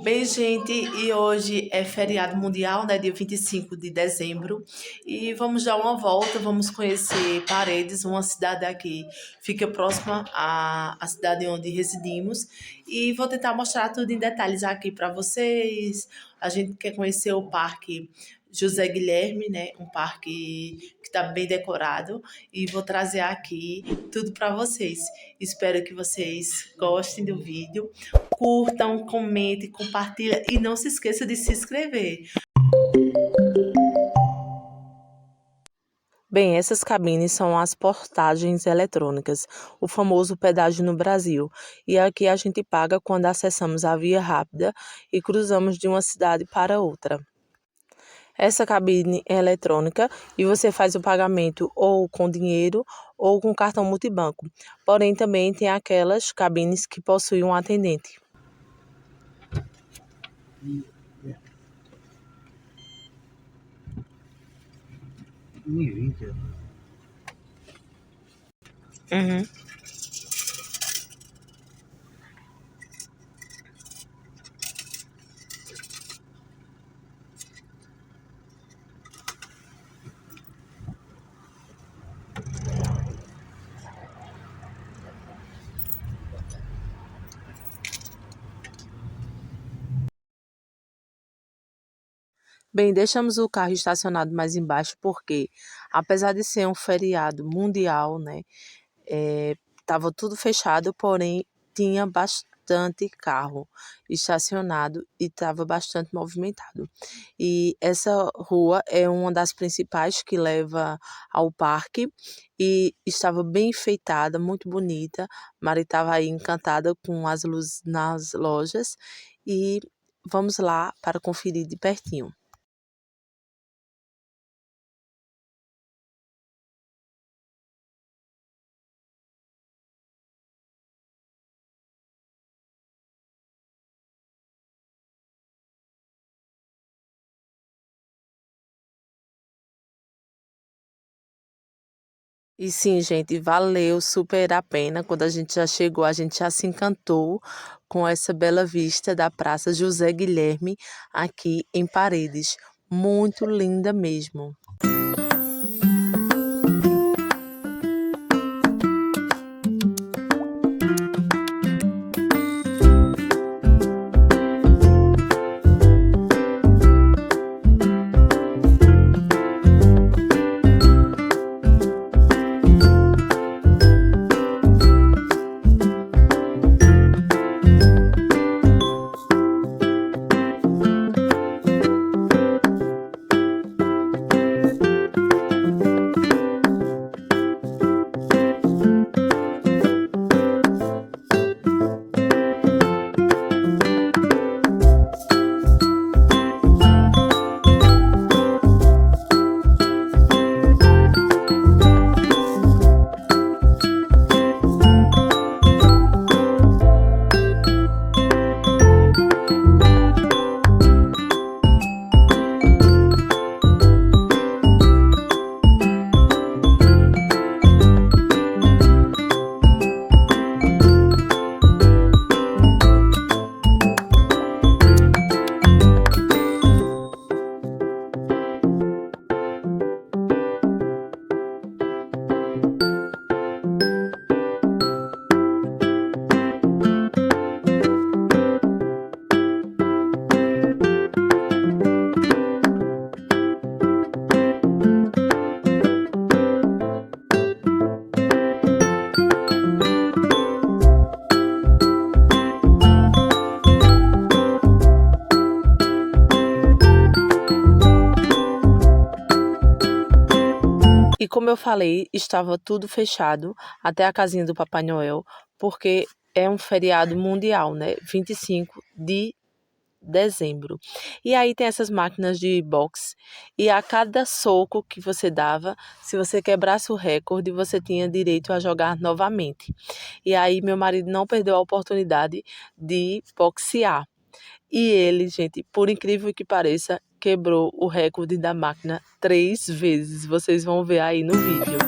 Bem, gente, e hoje é feriado mundial, né? Dia 25 de dezembro. E vamos dar uma volta, vamos conhecer Paredes, uma cidade aqui, fica próxima à cidade onde residimos. E vou tentar mostrar tudo em detalhes aqui para vocês. A gente quer conhecer o Parque José Guilherme, né? Um parque que está bem decorado. E vou trazer aqui tudo para vocês. Espero que vocês gostem do vídeo. Curtam, comentem, compartilhem e não se esqueça de se inscrever. Bem, essas cabines são as portagens eletrônicas, o famoso pedágio no Brasil. E aqui a gente paga quando acessamos a via rápida e cruzamos de uma cidade para outra. Essa cabine é eletrônica e você faz o pagamento ou com dinheiro ou com cartão multibanco. Porém, também tem aquelas cabines que possuem um atendente. Uhum. Bem, deixamos o carro estacionado mais embaixo porque, apesar de ser um feriado mundial, né, estava tudo fechado, porém tinha bastante carro estacionado e estava bastante movimentado. E essa rua é uma das principais que leva ao parque e estava bem enfeitada, muito bonita. Mari estava aí encantada com as luzes nas lojas e vamos lá para conferir de pertinho. E sim, gente, valeu super a pena. Quando a gente já chegou, a gente já se encantou com essa bela vista da Praça José Guilherme aqui em Paredes. Muito linda mesmo. E como eu falei, estava tudo fechado, até a casinha do Papai Noel, porque é um feriado mundial, né? 25 de dezembro. E aí tem essas máquinas de boxe e a cada soco que você dava, se você quebrasse o recorde, você tinha direito a jogar novamente. E aí meu marido não perdeu a oportunidade de boxear. E ele, gente, por incrível que pareça, quebrou o recorde da máquina 3 vezes. Vocês vão ver aí no vídeo.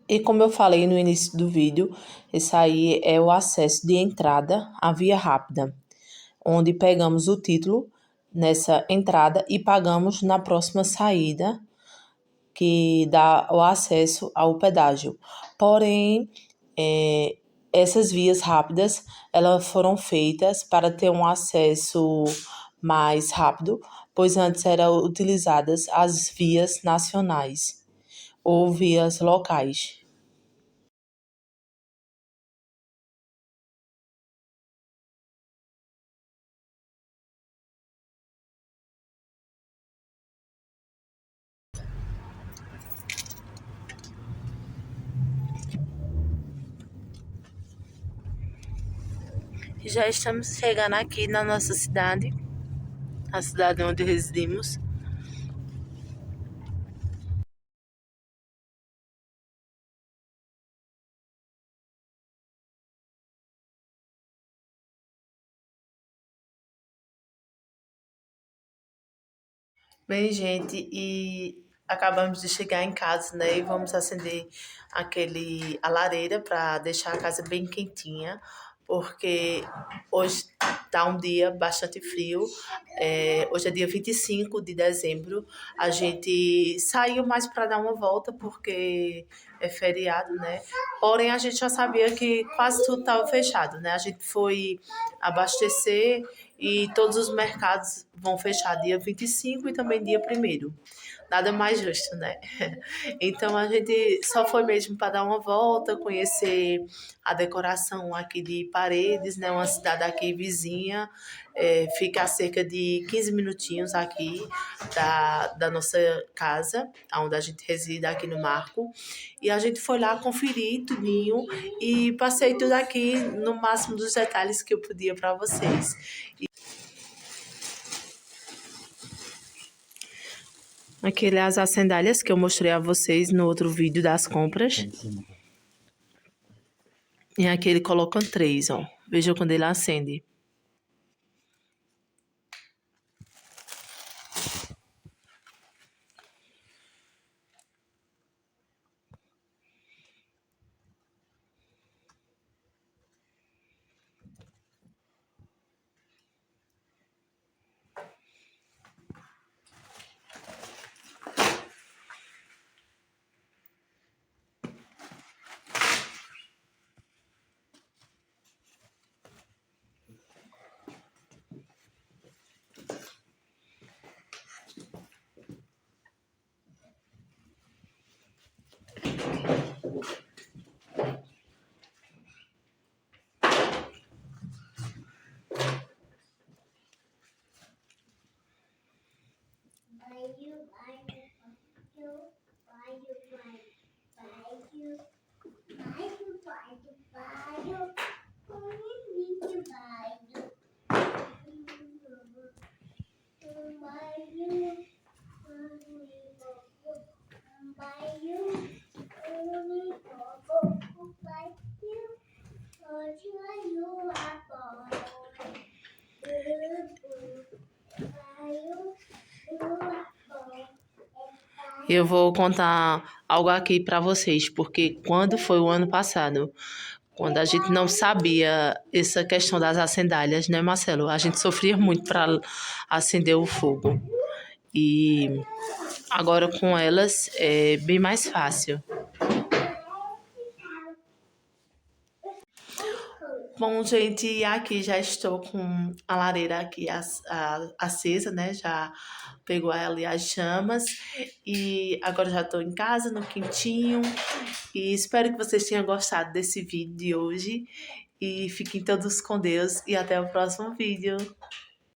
E como eu falei no início do vídeo, esse aí é o acesso de entrada à via rápida, onde pegamos o título nessa entrada e pagamos na próxima saída, que dá o acesso ao pedágio. Porém, essas vias rápidas, elas foram feitas para ter um acesso mais rápido, pois antes eram utilizadas as vias nacionais ou vias locais. Já estamos chegando aqui na nossa cidade, a cidade onde residimos. Bem, gente, e acabamos de chegar em casa, né? E vamos acender a lareira para deixar a casa bem quentinha, porque hoje tá um dia bastante frio. Hoje é dia 25 de dezembro. A gente saiu mais para dar uma volta, porque é feriado, né? Porém, a gente já sabia que quase tudo estava fechado, né? A gente foi abastecer e todos os mercados vão fechar dia 25 e também dia 1º. Nada mais justo, né? Então a gente só foi mesmo para dar uma volta, conhecer a decoração aqui de Paredes, né? Uma cidade aqui vizinha, fica a cerca de 15 minutinhos aqui da nossa casa, onde a gente reside aqui no Marco. E a gente foi lá conferir tudinho e passei tudo aqui no máximo dos detalhes que eu podia para vocês. Aquelas as sandálias que eu mostrei a vocês no outro vídeo das compras. E aqui ele coloca 3, ó. Veja quando ele acende. Eu vou contar algo aqui para vocês, porque quando foi o ano passado, quando a gente não sabia essa questão das acendalhas, né, Marcelo? A gente sofria muito para acender o fogo. E agora com elas é bem mais fácil. Bom, gente, aqui já estou com a lareira aqui acesa, né? Já pegou ali as chamas e agora já estou em casa, no quentinho. E espero que vocês tenham gostado desse vídeo de hoje. E fiquem todos com Deus e até o próximo vídeo.